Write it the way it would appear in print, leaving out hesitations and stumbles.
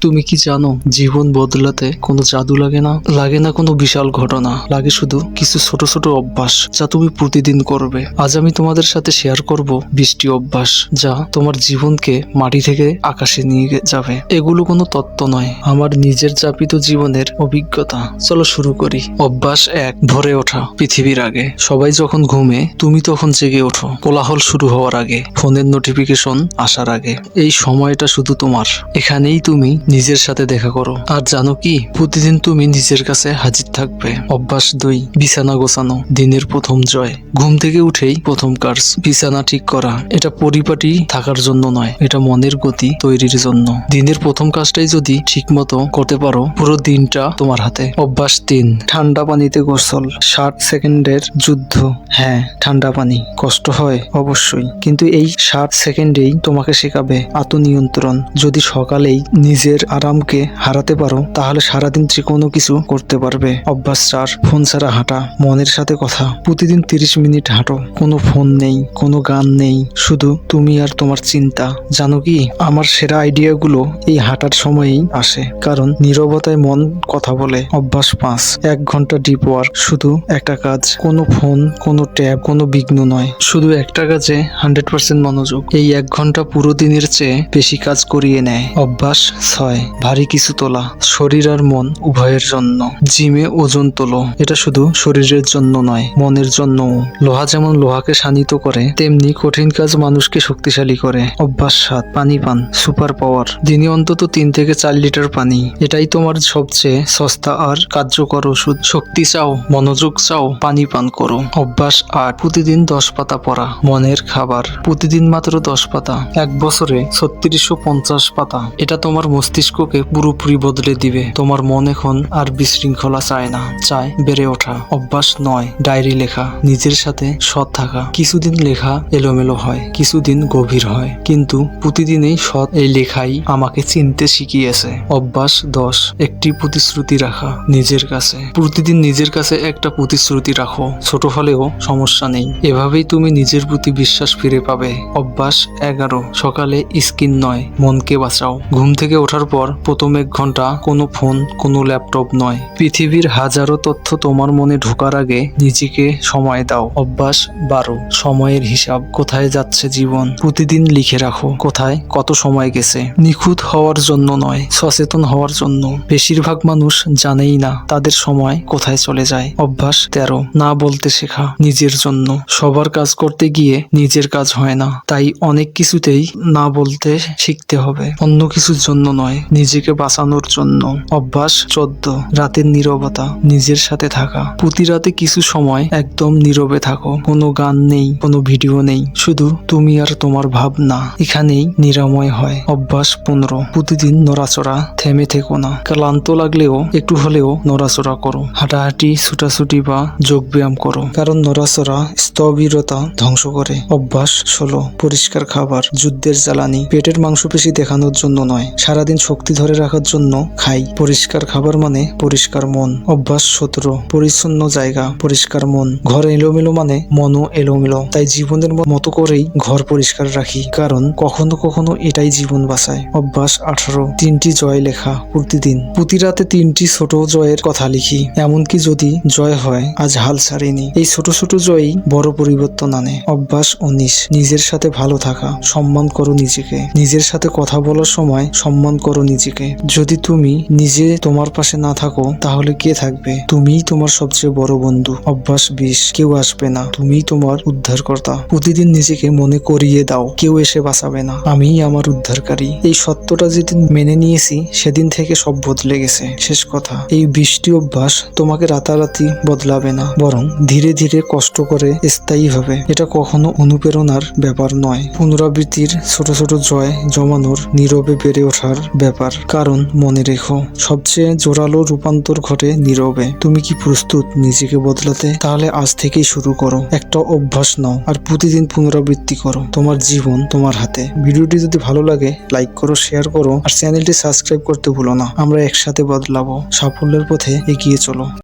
তুমি কি জানো, জীবন বদলাতে কোনো জাদু লাগে না, লাগে না কোনো বিশাল ঘটনা, লাগে শুধু কিছু ছোট ছোট অভ্যাস যা তুমি প্রতিদিন করবে। আজ আমি তোমাদের সাথে শেয়ার করব 20টি অভ্যাস যা তোমার জীবনকে মাটি থেকে আকাশে নিয়ে যাবে। এগুলো কোনো তত্ত্ব নয়, আমার নিজের যাপিত জীবনের অভিজ্ঞতা। চলো শুরু করি। অভ্যাস 1, ভোরে ওঠা। পৃথিবীর আগে সবাই যখন ঘুমে, তুমি তখন জেগে ওঠো। কোলাহল শুরু হওয়ার আগে, ফোনের নোটিফিকেশন আসার আগে। এই সময়টা শুধু তোমার। এখানেই তুমি নিজের সাথে দেখা করো। আর জানো কি, প্রতিদিন তুমি নিজের কাছে হাজির থাকবে। অভ্যাস 2, বিছানা গোছানো। দিনের প্রথম জয়। ঘুম থেকে উঠেই প্রথম কাজ বিছানা ঠিক করা। এটা পরিপাটি থাকার জন্য নয়, এটা মনের গতি তৈরির জন্য। দিনের প্রথম কাজটাই যদি ঠিক মতো করতে পারো, পুরো দিনটা তোমার হাতে। অভ্যাস 3, ঠান্ডা পানিতে গোসল। 60 সেকেন্ডের যুদ্ধ। হ্যাঁ, ঠান্ডা পানি কষ্ট হয় অবশ্যই, কিন্তু এই 60 সেকেন্ডেই তোমাকে শেখাবে আত্মনিয়ন্ত্রণ। যদি সকালেই নিজের আরামকে হারাতে পারো, তাহলে সারাদিন যে কোনো কিছু করতে পারবে। অভ্যাস 4, ফোন ছাড়া হাঁটা। মনের সাথে কথা। প্রতিদিন 30 মিনিট হাঁটো। কোনো ফোন নেই, কোনো গান নেই, শুধু তুমি আর তোমার চিন্তা। জানো কি, আমার সেরা আইডিয়াগুলো এই হাঁটার সময়েই আসে, কারণ নীরবতায় মন কথা বলে। অভ্যাস 5, 1 ঘন্টা ডিপ ওয়ার্ক। শুধু একটা কাজ, কোনো ফোন, কোনো ট্যাব, কোনো বিঘ্ন নয়, শুধু একটা কাজে 100% মনোযোগ। এই 1 ঘন্টা পুরো দিনের চেয়ে বেশি কাজ করিয়ে নেয়। অভ্যাস 6, ভারী কিছু তোলা। শরীর আর মন উভয়ের জন্য। জিমে ওজন তোলো। এটা শুধু শরীরের জন্য নয়, মনের জন্যও। লোহা যেমন লোহাকে শানিত করে, তেমনি কঠিন কাজ মানুষকে শক্তিশালী করে। অভ্যাস 7, পানি পান। Super power. দিনে অন্তত 3 থেকে 4 লিটার পানি। এটাই তোমার সবচেয়ে সস্তা আর কার্যকর ওষুধ। শক্তি চাও, মনোযোগ চাও, পানি পান করো। অভ্যাস 8, প্রতিদিন 10 পাতা পড়া। মনের খাবার। প্রতিদিন মাত্র 10 পাতা, 1 বছরে 3650 পাতা। এটা তোমার মস্তিষ্ককে পুরোপুরি বদলে দিবে। তোমার মন এখন আর বিশৃঙ্খলা চায় না, চায় বেড়ে ওঠা। অভ্যাস 9, ডায়েরি লেখা। নিজের সাথে সৎ থাকা। কিছুদিন লেখা এলোমেলো হয়, কিছুদিন গভীর হয়, কিন্তু প্রতিদিনই সৎ এই লেখাই আমাকে চিনতে শিখিয়েছে। অভ্যাস 10, একটি প্রতিশ্রুতি রাখা নিজের কাছে। প্রতিদিন নিজের কাছে একটা প্রতিশ্রুতি রাখো, ছোট হলেও সমস্যা নেই। এভাবেই তুমি নিজের প্রতি বিশ্বাস ফিরে পাবে। অভ্যাস 11, সকালে স্ক্রিন নয়, মনকে বাঁচাও। ঘুম থেকে ওঠার পর প্রথম 1 ঘন্টা কোনো ফোন, কোনো ল্যাপটপ নয়। পৃথিবীর হাজারো তথ্য তোমার মনে ঢোকার আগে নিজেকে সময় দাও। অভ্যাস 12, সময়ের হিসাব। কোথায় যাচ্ছে জীবন, প্রতিদিন লিখে রাখো। কোথায় কত সময় গেছে। নিখুঁত হওয়ার জন্য নয়, সচেতন হওয়ার জন্য। বেশিরভাগ মানুষ জানেই না তাদের সময় কোথায় চলে যায়। অভ্যাস 13, না বলতে শেখা নিজের জন্য। সবার কাজ করতে গিয়ে নিজের কাজ হয় না, তাই অনেক কিছুতেই না বলতে শিখতে হবে। অন্য কিছুর জন্য নয়, নিজেকে বাঁচানোর জন্য। অভ্যাস 14, রাতের নীরবতা। নিজের সাথে থাকা। প্রতি রাতে কিছু সময় একদম নীরবে থাকো। কোনো গান নেই, কোনো ভিডিও নেই, শুধু তুমি আর তোমার ভাবনা। এখানেই নিরাময় হয়। অভ্যাস 15, প্রতিদিন নড়াচড়া। থেমে থেকো না, ক্লান্ত লাগলেও একটু হলেও নড়াচড়া করো। হাঁটাহাঁটি, ছুটাছুটি বা যোগ ব্যায়াম করো, কারণ নড়াচড়া স্থবিরতা ধ্বংস করে। অভ্যাস 16, পরিষ্কার খাবার। যুদ্ধের জ্বালানি। পেটের মাংসপেশি দেখানোর জন্য নয়, সারাদিন শক্তি ধরে রাখার জন্য খাই। পরিষ্কার খাবার মানে পরিষ্কার মন। অভ্যাস 17, পরিচ্ছন্ন জায়গা, পরিষ্কার মন। ঘর এলোমেলো মানে মনও এলোমেলো, তাই জীবনের মতো করেই ঘর পরিষ্কার রাখি, কারণ কখনো কখনো এটাই জীবন বাঁচায়। অভ্যাস 18, 3টি জয় লেখা প্রতিদিন। প্রতি রাতে 3টি ছোট জয়ের কথা লিখি, এমনকি যদি জয় হয় আজ হাল ছাড়িনি। এই ছোট ছোট জয়ই বড় পরিবর্তন আনে। অভ্যাস 19, নিজের সাথে ভালো থাকা। সম্মান করো নিজেকে। নিজের সাথে কথা বলার সময় সম্মান করো নিজেকে। যদি তুমি নিজে তোমার পাশে না থাকো, তাহলে কে থাকবে? তুমিই তোমার সবচেয়ে বড় বন্ধু। অভ্যাস 20, কেউ আসবে না, তুমিই তোমার উদ্ধারকর্তা। প্রতিদিন নিজেকে মনে করিয়ে দাও, কেউ এসে বাঁচাবে না, আমিই আমার উদ্ধারকারী। এই সত্যটা যেদিন মেনে নিয়েছি, সেদিন থেকে সব বদলে গেছে। শেষ কথা, এই 20টি অভ্যাস তোমাকে রাতারাতি বদলাবে না, বরং ধীরে ধীরে কষ্ট করে স্থায়ী হবে। এটা কখনো অনুপ্রেরণার ব্যাপার নয়, পুনরাবৃত্তির ছোট ছোট জয় জমানোর, নীরবে বেড়ে ওঠার ব্যাপার। কারণ মনে রেখো, সবচেয়ে জোরালো রূপান্তর ঘটে নীরবে। তুমি কি প্রস্তুত নিজেকে বদলাতে? তাহলে আজ থেকেই শুরু করো। একটা অভ্যাস নাও আর প্রতিদিন পুনরাবৃত্তি করো। তোমার জীবন তোমার হাতে। ভিডিওটি যদি ভালো লাগে, লাইক করো, শেয়ার করো, আর চ্যানেলটি সাবস্ক্রাইব করতে ভুলো না। আমরা একসাথে বদলাবো। সাফল্যের পথে এগিয়ে চলো।